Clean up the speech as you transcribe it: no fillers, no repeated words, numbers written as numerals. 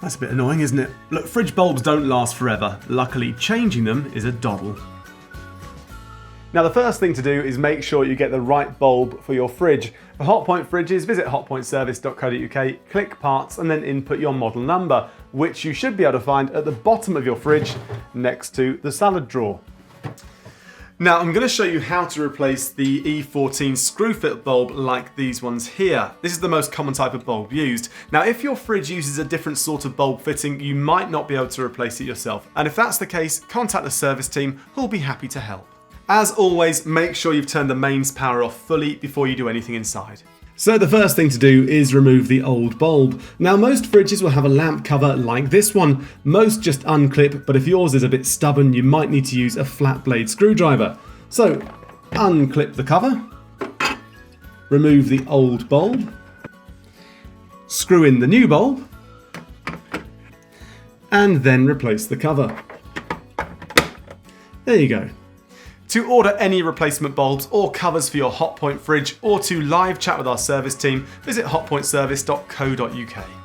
That's a bit annoying, isn't it? Look, fridge bulbs don't last forever. Luckily, changing them is a doddle. Now the first thing to do is make sure you get the right bulb for your fridge. For Hotpoint fridges, visit hotpointservice.co.uk, click parts and then input your model number, which you should be able to find at the bottom of your fridge next to the salad drawer. Now I'm going to show you how to replace the E14 screw fit bulb like these ones here. This is the most common type of bulb used. Now if your fridge uses a different sort of bulb fitting, you might not be able to replace it yourself. And if that's the case, contact the service team who'll be happy to help. As always, make sure you've turned the mains power off fully before you do anything inside. So the first thing to do is remove the old bulb. Now most fridges will have a lamp cover like this one. Most just unclip, but if yours is a bit stubborn, you might need to use a flat blade screwdriver. So unclip the cover, remove the old bulb, screw in the new bulb, and then replace the cover. There you go. To order any replacement bulbs or covers for your Hotpoint fridge or to live chat with our service team, visit hotpointservice.co.uk.